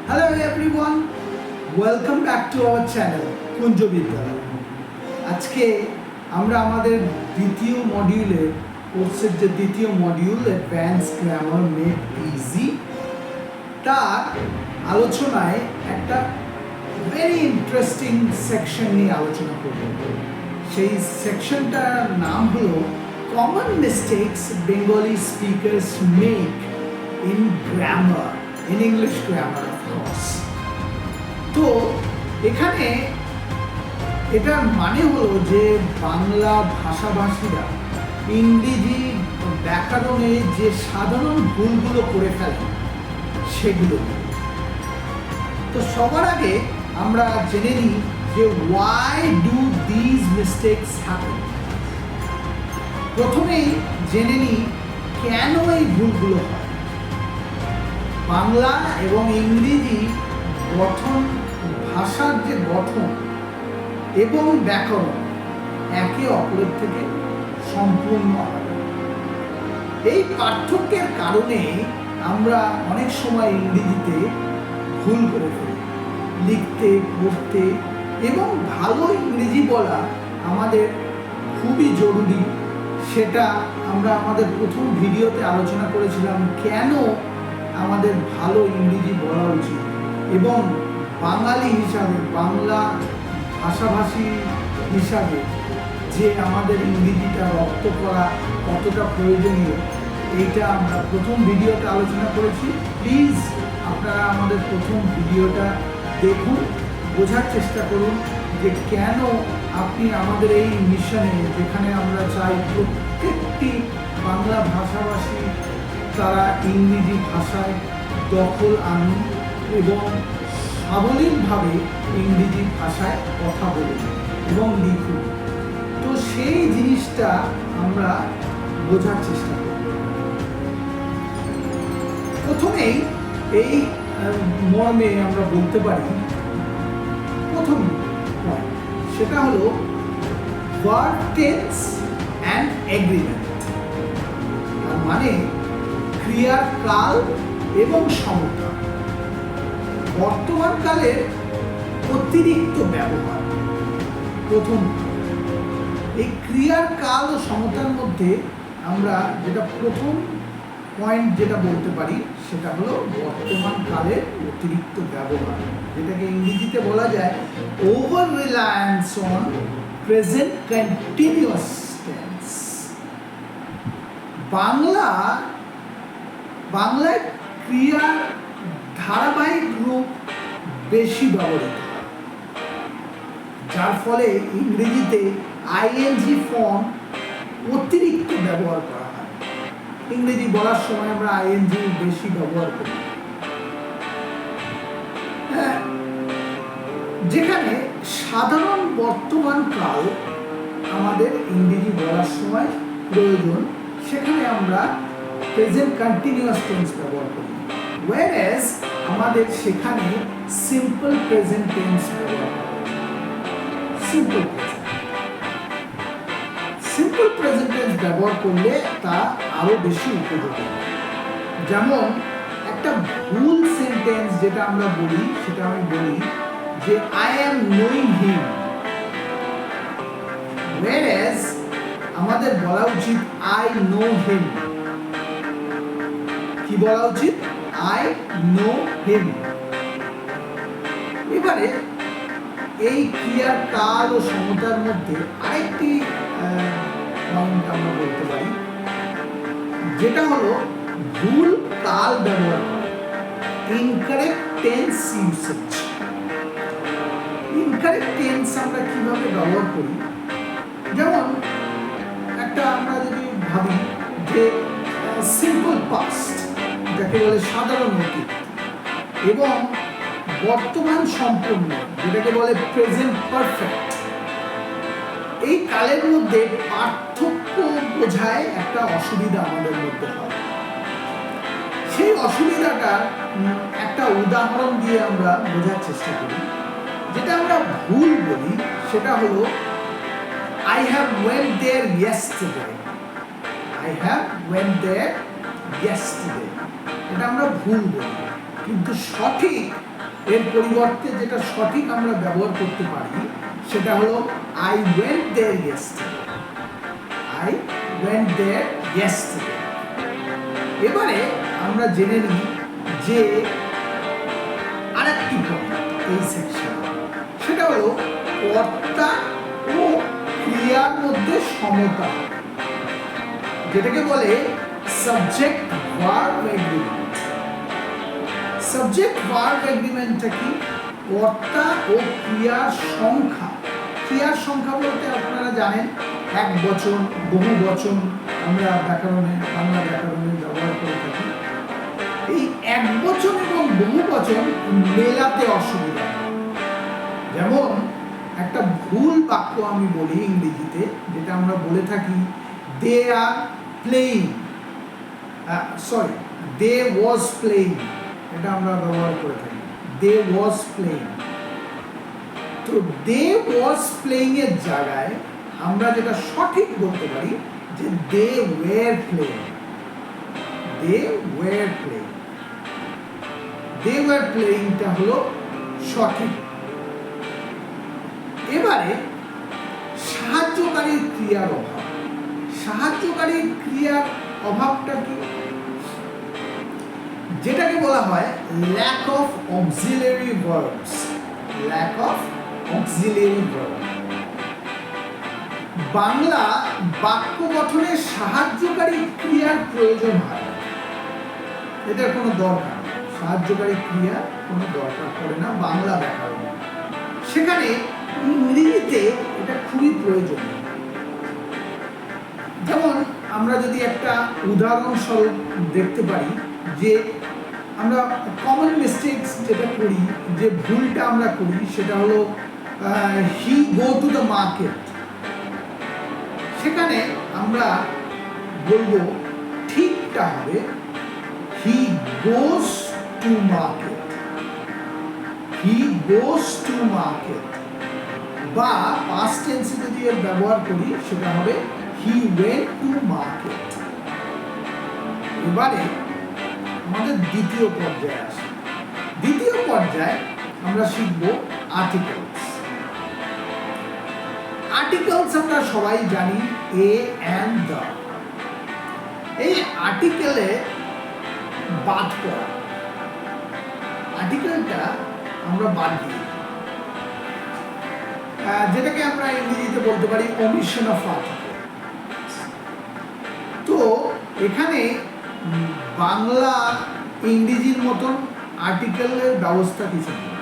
Hello everyone, welcome back to our channel কুঞ্জ বিদ্যালয়। আজকে আমরা আমাদের দ্বিতীয় মডিউলের কোর্সের যে দ্বিতীয় module advance grammar made easy তার আলোচনায় একটা ভেরি ইন্টারেস্টিং সেকশন নিয়ে আলোচনা করব। সেই সেকশনটার নাম হলো common mistakes Bengali speakers make in grammar, in English grammar of course. তো এখানে এটার মানে হলো যে বাংলা ভাষাভাষীরা ইংরেজি ব্যাকরণে যে সাধারণ ভুলগুলো করে ফেলে সেগুলো। তো সবার আগে আমরা জেনে নিই যে why do these mistakes happen। প্রথমেই জেনে নিই কেন এই ভুলগুলো হয়। বাংলা এবং ইংরেজি গঠন, ভাষার যে গঠন এবং ব্যাকরণ একে অপরের থেকে সম্পূর্ণ আলাদা। এই পার্থক্যের কারণে আমরা অনেক সময় ইংরেজিতে ভুল করে ফেলি, লিখতে, পড়তে। এবং ভালো ইংরেজি বলা আমাদের খুবই জরুরি। সেটা আমরা আমাদের প্রথম ভিডিওতে আলোচনা করেছিলাম কেন আমাদের ভালো ইংরেজি বলা উচিত এবং বাঙালি হিসাবে, বাংলা ভাষাভাষী হিসাবে যে আমাদের ইংরেজিটা রপ্ত করা কতটা প্রয়োজনীয়, এইটা আমরা প্রথম ভিডিওতে আলোচনা করেছি। প্লিজ আপনারা আমাদের প্রথম ভিডিওটা দেখুন, বোঝার চেষ্টা করুন যে কেন আপনি আমাদের এই মিশনে, যেখানে আমরা চাই প্রত্যেকটি বাংলা ভাষাভাষী তারা ইংরেজি ভাষায় দখল আনুন এবং সাবলীলভাবে ইংরেজি ভাষায় কথা বলুন এবং লিখুন। তো সেই জিনিসটা আমরা বোঝার চেষ্টা করি। প্রথমেই এই মর্মে আমরা বলতে পারি, প্রথম পয়েন্ট সেটা হলো ভার্ব টেন্স অ্যান্ড এগ্রিমেন্ট। তার মানে ক্রিয়ার কাল এবং সমতা, বর্তমান কালের অতিরিক্ত ব্যবহার। প্রথম এই ক্রিয়ার কাল ও সমতার মধ্যে আমরা যেটা প্রথম পয়েন্ট যেটা বলতে পারি সেটা হলো বর্তমান কালের অতিরিক্ত ব্যবহার, যেটাকে ইংরেজিতে বলা যায় over Reliance on present continuous tense. বাংলায় ক্রিয়ার ধারাবাহিক রূপ বেশি ব্যবহৃত হয়, যার ফলে ইংরেজিতে আইএনজি ফর্ম অতিরিক্ত ব্যবহার করা হয়। ইংরেজি বলার সময় আমরা আইএনজি বেশি ব্যবহার করি, যেখানে সাধারণ বর্তমান কাল আমাদের ইংরেজি বলার সময় প্রয়োজন, সেখানে আমরা প্রেজেন্ট কন্টিনিউয়াস টেন্স ব্যবহার করি। whereas আমাদের সেখানে সিম্পল প্রেজেন্ট টেন্স ব্যবহার করি। সিম্পল প্রেজেন্ট টেন্স ব্যবহার করলে তা আরো বেশি উপযোগী। যেমন একটা ভুল সেন্টেন্স যেটা আমরা বলি, সেটা আমি বলি যে I am knowing him, whereas আমাদের বলা উচিত আই নো হিম। কি বলা উচিত? I know him. এবারে এই ক্রিয়ার কাল ও সমতার মধ্যে আরেকটি পয়েন্ট আমরা বলতে পারি, যেটা হলো ভুল কাল ব্যবহার করা, incorrect tense usage. Incorrect tense আমরা কিভাবে ব্যবহার করি? যেমন একটা আমরা যদি ভাবি যে সিম্পল পাস্ট, যাকে বলে সাধারণ অতীত, এবং বর্তমান সম্পূর্ণ, যেটাকে বলে প্রেজেন্ট পারফেক্ট, এই কালের মধ্যে পার্থক্য বোঝায় একটা অসুবিধা আমাদের মধ্যে হয়। সেই অসুবিধাটার একটা উদাহরণ দিয়ে আমরা বোঝার চেষ্টা করি। যেটা আমরা ভুল বলি সেটা হলো I have went there yesterday. I have went there yesterday. এটা আমরা ভুল বলি, কিন্তু সঠিক এর পরিবর্তে যেটা সঠিক আমরা ব্যবহার করতে পারি সেটা হলো I went there yesterday. I went there yesterday. এবারে আমরা জেনে নিই যে আরেকটি পয়েন্ট এই সেকশনে, সেটা হলো কর্তা ও ক্রিয়ার মধ্যে সমতা, যেটাকে বলে subject verb agreement. Subject verb এগ্রিমেন্টটা কি? কর্তা ও ক্রিয়ার সংখ্যা। ক্রিয়ার সংখ্যা বলতে আপনারা জানেন এক বচন, বহু বচন আমরা ব্যাকরণে, বাংলা ব্যাকরণে ব্যবহার করে থাকি। এই এক বচন এবং বহু বচন মেলাতে অসুবিধা। যেমন একটা ভুল বাক্য আমি বলি ইংরেজিতে, যেটা আমরা বলে থাকি they are playing, sorry they was playing, এটা আমরা ব্যবহার করে থাকি দে ওয়াজ প্লেইং। তো দে ওয়াজ প্লেইং এর জায়গায় আমরা যেটা সঠিক বলতে পারি যে they were playing, they were playing, they were প্লেইংটা হলো সঠিক। এবারে সাহায্যকারী ক্রিয়ার অভাব। সাহায্যকারী ক্রিয়ার অভাবটা কি? যেটাকে বলা হয় lack of auxiliary verbs, lack of auxiliary verb. Bangla বাক্য গঠনে সাহায্যকারী ক্রিয়ার প্রয়োজন হয়, এটার কোনো দরকার, সাহায্যকারী ক্রিয়ার কোনো দরকার পড়ে না বাংলা ব্যাকরণে। সেখানে ইংরেজিতে এটা খুবই প্রয়োজনীয়। যেমন আমরা যদি একটা উদাহরণস্বরূপ দেখতে পারি যে আমরা কমন মিস্টেকস যেটা করি, যে ভুলটা আমরা করি সেটা হলো he go to the market. সেখানে আমরা বলবো ঠিকটা হবে he goes to market, he goes to market. বা পাস্ট টেন্সে যদি এর ব্যবহার করি সেটা হবে হি ওয়েন্ট টু মার্কেট। এবারে আমাদের দ্বিতীয় পর্যায়ে আসে। দ্বিতীয় পর্যায়ে আমরা শিখব আর্টিকেলস। আর্টিকেলস আমরা সবাই জানি এ অ্যান্ড দ্য। এই আর্টিকেলে বাদ করা, আর্টিকেলটা আমরা বাদ দিই, যেটাকে আমরা ইংরেজিতে বলতে পারি ওমিশন অফ আর্টিকেল। তো এখানে বাংলা ইংরেজির মতন আর্টিকেলের ব্যবস্থা কিছু নেই।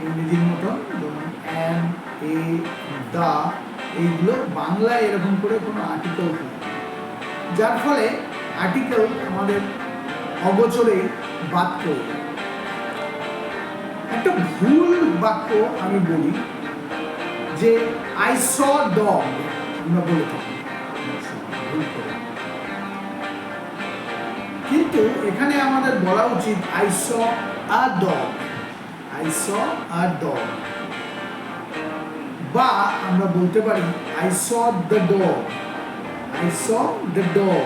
ইংরেজির মতন যেমন অ্যান, এ, দা, এইগুলো বাংলায় এরকম করে কোনো আর্টিকেল নেই, যার ফলে আর্টিকেল আমাদের অগোচরে বাদ করে। একটা ভুল বাক্য আমি বলি যে আই স ডগ, আমরা বলে থাকি ভুল করে, কিন্তু এখানে আমাদের বলা উচিত I saw a dog, I saw a dog. বা আমরা বলতে পারি I saw the dog, I saw the dog.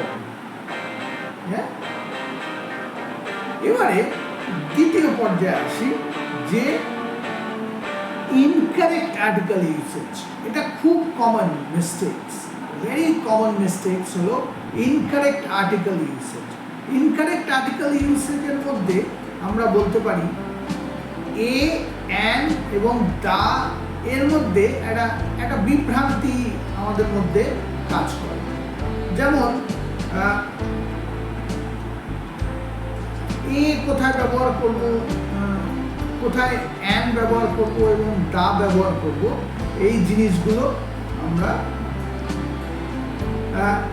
এবারে দ্বিতীয় পর্যায়ে আসি যে ইনকারেক্ট আর্টিকেল ইউসেজ। এটা খুব common mistakes, very common mistakes হলো incorrect article usage. Incorrect article ইউসেজের মধ্যে আমরা বলতে পারি এ, অ্যান এবং দা এর মধ্যে একটা বিভ্রান্তি আমাদের মধ্যে কাজ করে। যেমন এ কোথায় ব্যবহার করব, কোথায় অ্যান ব্যবহার করব এবং দা ব্যবহার করব, এই জিনিসগুলো আমরা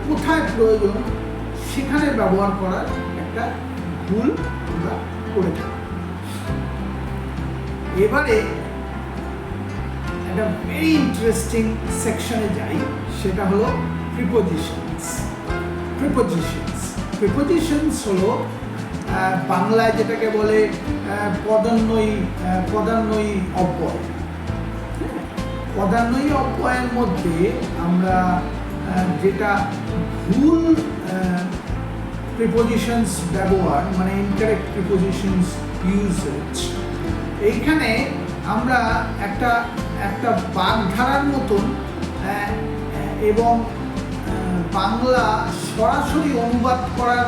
কোথায় প্রয়োজন সেখানে ব্যবহার করার একটা ভুল আমরা করে থাকি। এবারে একটা ভেরি ইন্টারেস্টিং সেকশনে যাই, সেটা হলো প্রিপোজিশনস। প্রিপোজিশনস, প্রিপোজিশনস হলো বাংলায় যেটাকে বলে পদান্বয়ী অব্যয়। পদান্বয়ী অব্যয়ের মধ্যে আমরা যেটা ভুল প্রিপোজিশনস ব্যবহার, মানে ইনকারেক্ট প্রিপোজিশনস ইউজেজ, এইখানে আমরা একটা একটা বাগধারার মতন এবং বাংলা সরাসরি অনুবাদ করার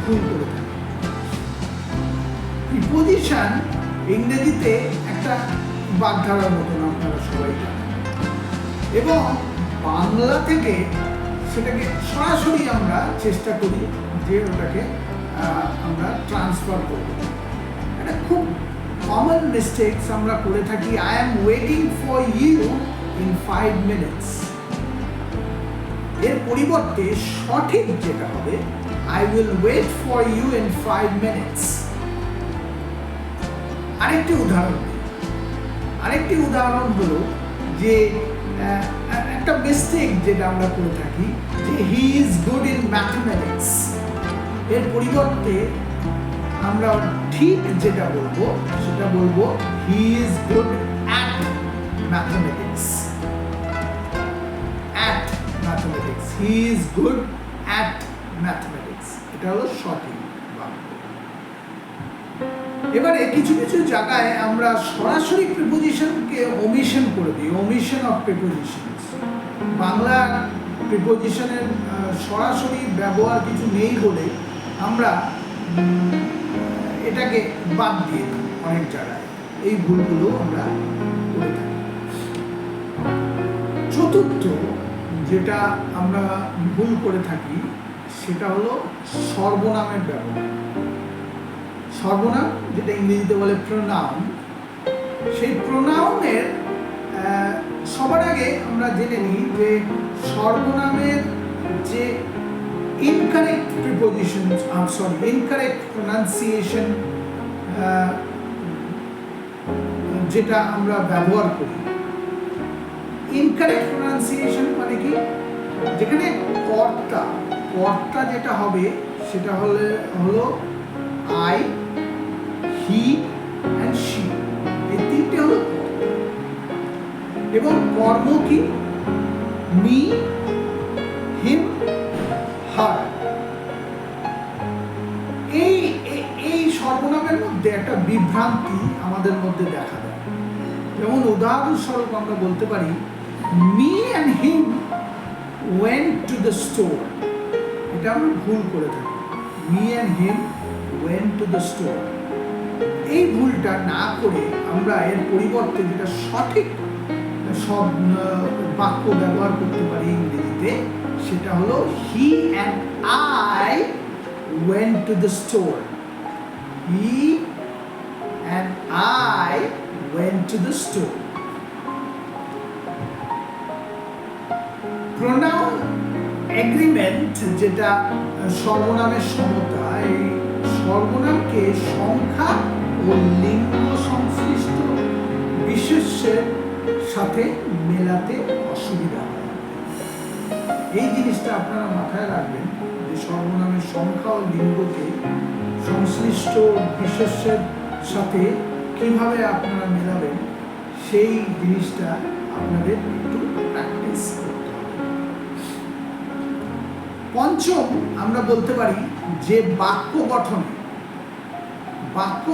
ভুল করে থাকি। প্রিপোজিশন ইংরেজিতে একটা বাগধারার মতন আপনারা সবাই জানেন, এবং বাংলা থেকে সেটাকে সরাসরি আমরা চেষ্টা করি যে ওটাকে আমরা ট্রান্সফার করব। এটা খুব কমন মিস্টেকস আমরা করে থাকি। I am waiting for you in 5 minutes। এর পরিবর্তে সঠিক যেটা হবে, I will wait for you in 5 minutes। আরেকটি উদাহরণ হলো যে একটা মিস্টেক যেটা আমরা করে থাকি যে he is good in mathematics. এর পরিবর্তে আমরা ঠিক যেটা বলবো সেটা বলবো he is good at mathematics. He is good at mathematics, এটা হলো সঠিক বাক্য। এবারে কিছু কিছু জায়গায় আমরা সরাসরি প্রিপোজিশনকে ওমিশন করে দিই, ওমিশন অফ প্রিপোজিশনস। বাংলার প্রিপোজিশনের সরাসরি ব্যবহার কিছু নেই বলে আমরা এটাকে বাদ দিয়ে দিই অনেক জায়গায়। এই ভুলগুলো আমরা করে থাকি। চতুর্থ যেটা আমরা ভুল করে থাকি সেটা হলো সর্বনামের ব্যবহার। সর্বনাম যেটা ইংরেজিতে বলে প্রোনাউন, সেই প্রোনাউনের সবার আগে আমরা জেনে নিই যে সর্বনামের যে ইনকারেক্ট প্রিপোজিশনস, ইনকারেক্ট প্রোনাউন্সিয়েশন যেটা আমরা ব্যবহার করি। ইনকারেক্ট প্রোনাউন্সিয়েশন মানে কি, যেখানে কর্তা যেটা হবে সেটা হলো আই, হি অ্যান্ড শি, এই তিনটে হলো কর্তা। এবং কর্ম কি, মি, হিম, হার। এই সর্বনামের মধ্যে একটা বিভ্রান্তি আমাদের মধ্যে দেখা দেয়। যেমন উদাহরণস্বরূপ আমরা বলতে পারি me and him went to the store. এটা আমরা ভুল করে থাকি। Me and him went to the store, এই ভুলটা না করে আমরা এর পরিবর্তে যেটা সঠিক সব বাক্য ব্যবহার করতে পারি ইংরেজিতে, সেটা হলো he and I went to the store. He and I went to the store. Pronoun agreement যেটা সর্বনামের সমতা, এই সর্বনামকে সংখ্যা ও লিঙ্গ সংশ্লিষ্ট বিশেষ্যের সাথে মেলাতে অসুবিধা হয়। এই জিনিসটা আপনারা মাথায় রাখবেন যে সর্বনামের সংখ্যা ও লিঙ্গকে সংশ্লিষ্ট বিশেষ্যের সাথে কিভাবে আপনারা মেলাবেন, সেই জিনিসটা আপনাদের একটু প্র্যাকটিস করতে হবে। পঞ্চম আমরা বলতে পারি যে বাক্য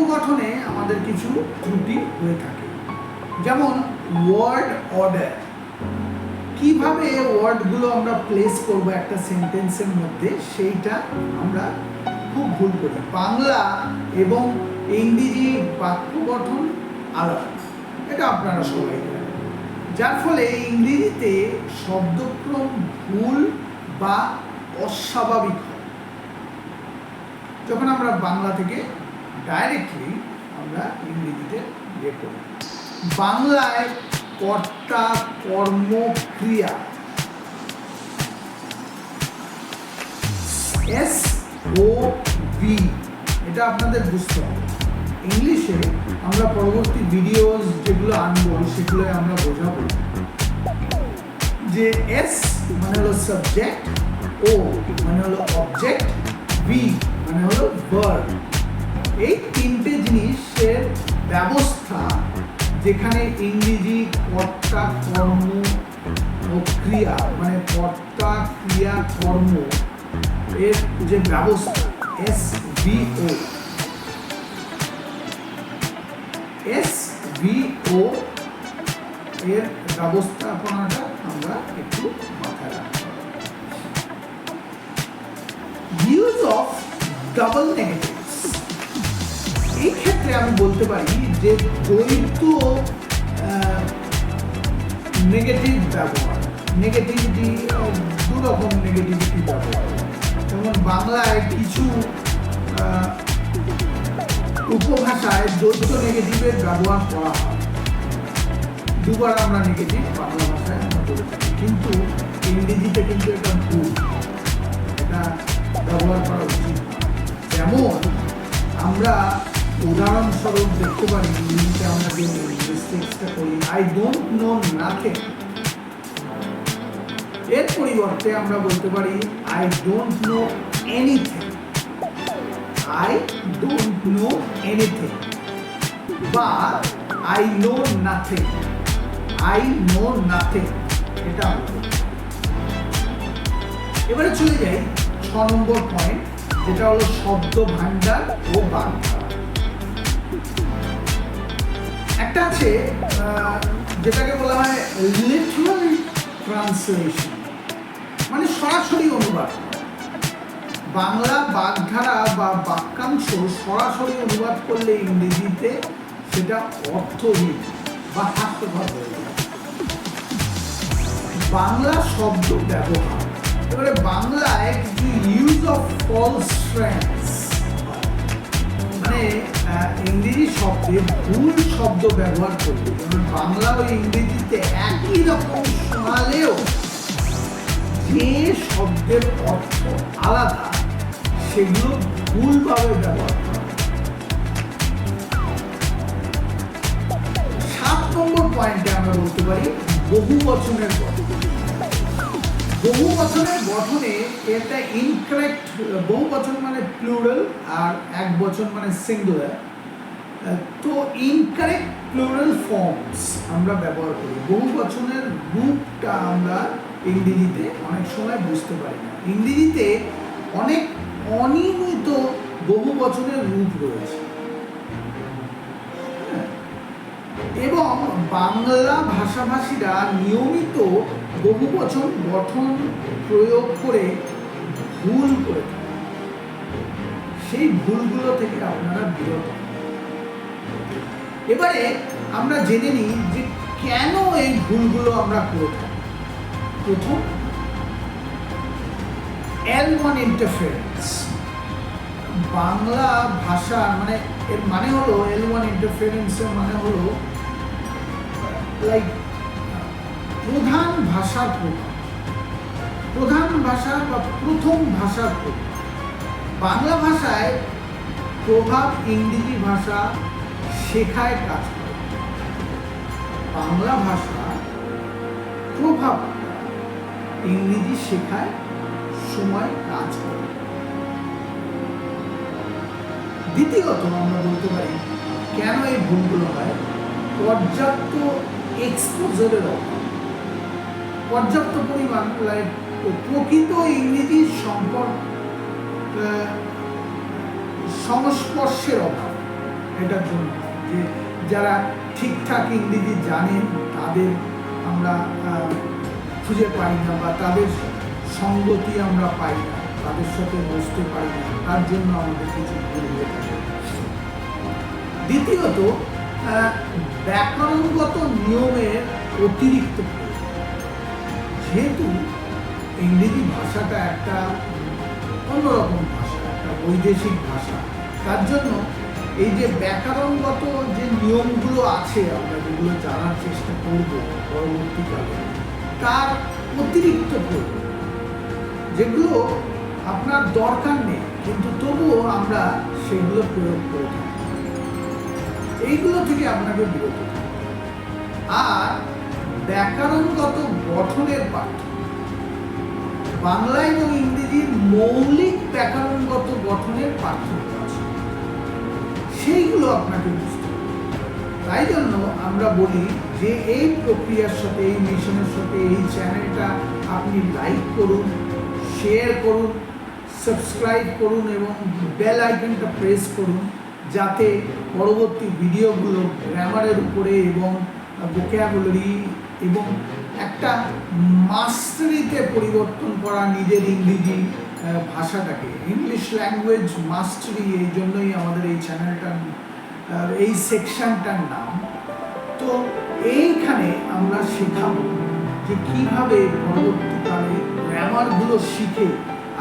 গঠনে আমাদের কিছু ত্রুটি হয়ে থাকে। যেমন ওয়ার্ড অর্ডার, কিভাবে ওয়ার্ডগুলো আমরা প্লেস করব একটা সেন্টেন্সের মধ্যে, সেইটা আমরা খুব ভুল করি। বাংলা এবং ইংরেজি বাক্য গঠন আলাদা, এটা আপনারা সবাই জানেন। যার ফলে ইংরেজিতে শব্দক্রম ভুল বা অস্বাভাবিক হয় যখন আমরা বাংলা থেকে ডাইরেক্টলি আমরা ইংরেজিতে ইয়ে করি। বাংলায় কর্তা, কর্ম, ক্রিয়া SOV, এটা আপনাদের বুঝতে হবে। ইংলিশে আমরা পরবর্তী ভিডিওস যেগুলো আনবো সেগুলো আমরা বোঝাবো যে S মানে হলো সাবজেক্ট, O মানে হলো অবজেক্ট, V মানে হলো ভার্ব। এই তিনটে জিনিসের ব্যবস্থা যেখানে ইংরেজি কর্তা, কর্ম ও ক্রিয়া মানে কর্তা, ক্রিয়া, কর্ম এর যে ব্যবস্থা SVO, SVO এর ব্যবস্থাপনাটা আমরা একটু মাথায় রাখতে হবে। ইউজ অফ ডাবল নেগেটিভস, এই ক্ষেত্রে আমি বলতে পারি যে দ্বৈত নেগেটিভ ব্যবহার, নেগেটিভিটি দু রকম নেগেটিভিটি ব্যবহার। যেমন বাংলায় কিছু উপভাষায় দ্বৈত নেগেটিভের ব্যবহার করা হয়, দুবার আমরা নেগেটিভ বাংলা ভাষায় আমরা বলে থাকি, কিন্তু ইংরেজিতে কিন্তু এটা ভুল, এটা ব্যবহার করা উচিত না। যেমন আমরা উদাহরণস্বরূপ দেখতে পারি ইংরেজিতে আমরা যে মিস্টেকসটা করি, আই ডোন্ট নো নাথিং, এর পরিবর্তে আমরা বলতে পারি I don't know anything, I don't know anything, বা I know nothing, I know nothing, এটা আমরা। এবারে চলে যাই 6 নম্বর পয়েন্ট, যেটা হলো শব্দ ভান্ডার ও বাগধারা। একটা আছে যেটাকে বলা হয় লিটারাল ট্রান্সলেশন, মানে সরাসরি অনুবাদ। বাংলা বাগধারা বা বাক্যাংশ সরাসরি অনুবাদ করলে ইংরেজিতে সেটা অর্থহীন বা হাস্যকর হয়ে যায়। বাংলা শব্দ ব্যবহার, এবারে বাংলায় কিছু ইউজ অফ ফলস ফ্রেন্ডস, মানে ইংরেজি শব্দে ভুল শব্দ ব্যবহার করবে। যেমন বাংলা ও ইংরেজিতে একই রকম শোনালেও যে শব্দের অর্থ আলাদা সেগুলো ভুলভাবে ব্যবহার করা। 7 নম্বর পয়েন্টে আমরা বলতে পারি বহুবচনের গঠন। বহুবচনের গঠনে একটা ইনকারেক্ট, বহুবচন মানে প্লুরাল আর এক বচন মানে সিঙ্গুলার, তো ইনকারেক্ট প্লুরাল ফর্মস আমরা ব্যবহার করি। বহুবচনের রূপটা আমরা ইংরেজিতে অনেক সময় বুঝতে পারি না। ইংরেজিতে অনেক অনিয়মিত বহুবচনের রূপ রয়েছে, এবং বাংলা ভাষাভাষীরা নিয়মিত বহুবচন গঠন প্রয়োগ করে ভুল করে থাকে। সেই ভুলগুলো থেকে আপনারা বিরত। এবারে আমরা জেনে নিই যে কেন এই ভুলগুলো আমরা করে থাকি। প্রথম, L1 ইন্টারফারেন্স। বাংলা ভাষা মানে এর মানে হলো L1 ইন্টারফারেন্সের মানে হলো লাইক প্রধান ভাষার প্রভাব, প্রধান ভাষা বা প্রথম ভাষার প্রভাব। বাংলা ভাষায় প্রভাব ইংরেজি ভাষা শেখায় কাজ করে। বাংলা ভাষা প্রভাব ইংরেজি শেখায় সময় কাজ করে। দ্বিতীয়ত আমরা বলতে পারি কেন এই ভুলগুলো হয়, পর্যাপ্ত এক্সপোজারের অভাব। পর্যাপ্ত পরিমাণ প্রকৃত ইংরেজি সংস্পর্শের অভাব। এটার জন্য যে যারা ঠিকঠাক ইংরেজি জানেন তাদের আমরা খুঁজে পাই না, বা তাদের সঙ্গতি আমরা পাই না, তাদের সাথে বসতে পারি না, তার জন্য আমাদের কিছু ভুল হয়ে থাকে। দ্বিতীয়ত, ব্যাকরণগত নিয়মের অতিরিক্ত প্রয়োগ। যেহেতু ইংরেজি ভাষাটা একটা অন্যরকম ভাষা, একটা বৈদেশিক ভাষা, তার জন্য এই যে ব্যাকরণগত যে নিয়মগুলো আছে আমরা যেগুলো জানার চেষ্টা করব পরবর্তীকালে, তার অতিরিক্ত প্রয়োগ, যেগুলো আপনার দরকার নেই কিন্তু তবুও আমরা সেগুলো প্রয়োগ করে থাকি। এইগুলো থেকে আপনাকে বিরত থাকতে। আর ব্যাকরণগত গঠনের পার্থক্য, বাংলা এবং ইংরেজির মৌলিক ব্যাকরণগত গঠনের পার্থক্য আছে, সেইগুলো আপনাকে বুঝতে হবে। তাই জন্য আমরা বলি যে এই প্রক্রিয়ার সাথে, এই মিশনের সাথে এই চ্যানেলটা আপনি লাইক করুন, শেয়ার করুন, সাবস্ক্রাইব করুন এবং বেল আইকনটা প্রেস করুন, যাতে পরবর্তী ভিডিওগুলো গ্রামারের উপরে এবং ভোকাবুলারি এবং একটা মাস্টারিতে পরিবর্তন করা নিজের ইংরেজি ভাষাটাকে, ইংলিশ ল্যাঙ্গুয়েজ মাস্টারি, এই জন্যই আমাদের এই চ্যানেলটার এই সেকশনটার নাম। তো এইখানে আমরা শেখাবো যে কীভাবে পরবর্তীকালে গ্রামারগুলো শিখে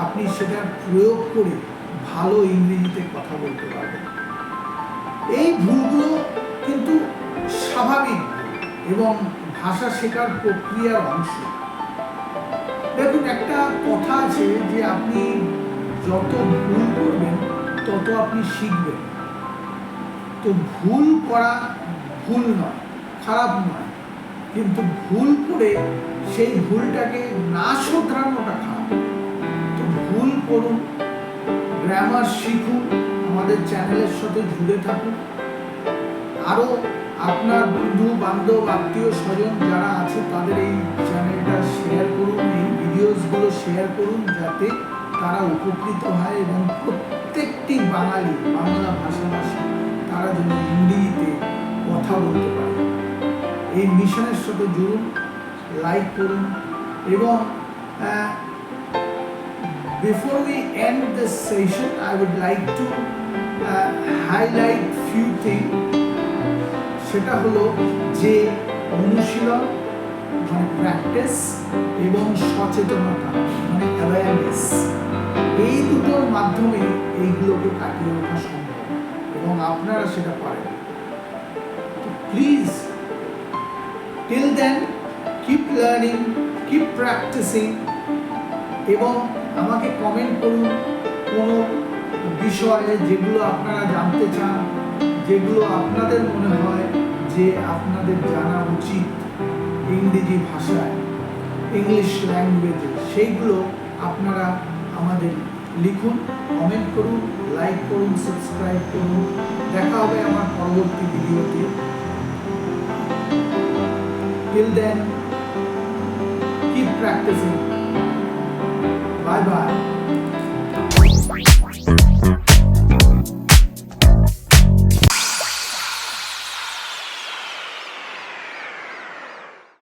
আপনি সেটার প্রয়োগ করে ভালো ইংরেজিতে কথা বলতে পারবেন। এই ভুলগুলো কিন্তু স্বাভাবিক এবং ভাষা শেখার প্রক্রিয়ার অংশ। দেখুন, একটা কথা আছে যে আপনি যত ভুল করবেন তত আপনি শিখবেন। তো ভুল করা ভুল নয়, খারাপ নয়, কিন্তু ভুল করে সেই ভুলটাকে না শোধরানোটা খারাপ। তো ভুল করুন, গ্রামার শিখুন, আমাদের চ্যানেলের সাথে জুড়ে থাকুন। আরও আপনার বন্ধু বান্ধব আত্মীয় স্বজন যারা আছে তাদের এই চ্যানেলটা শেয়ার করুন, এই ভিডিওসগুলো শেয়ার করুন, যাতে তারা উপকৃত হয় এবং প্রত্যেকটি বাঙালি, বাংলা ভাষাভাষী তারা যেন ইংরেজিতে কথা বলতে পারে। এই মিশনের সাথে জুড়ুন, লাইক করুন এবং before we end this session, I would like to highlight few things. সেটা হলো যে অনুশীলন মানে প্র্যাকটিস এবং সচেতনতা মানে অ্যাওয়ারনেস, এই দুটোর মাধ্যমে এইগুলোকে কাটিয়ে ওঠা সম্ভব এবং আপনারা সেটা পারেন। Please till then keep learning, keep practicing এবং আমাকে কমেন্ট করুন কোনো বিষয়ে যেগুলো আপনারা জানতে চান, যেগুলো আপনাদের মনে হয় যে আপনাদের জানা উচিত ইংরেজি ভাষায়, ইংলিশ ল্যাঙ্গুয়েজে, সেইগুলো আপনারা আমাদের লিখুন, কমেন্ট করুন, লাইক করুন, সাবস্ক্রাইব করুন। দেখা হবে আমার পরবর্তী ভিডিওতে। Till then, keep practicing. Bye bye.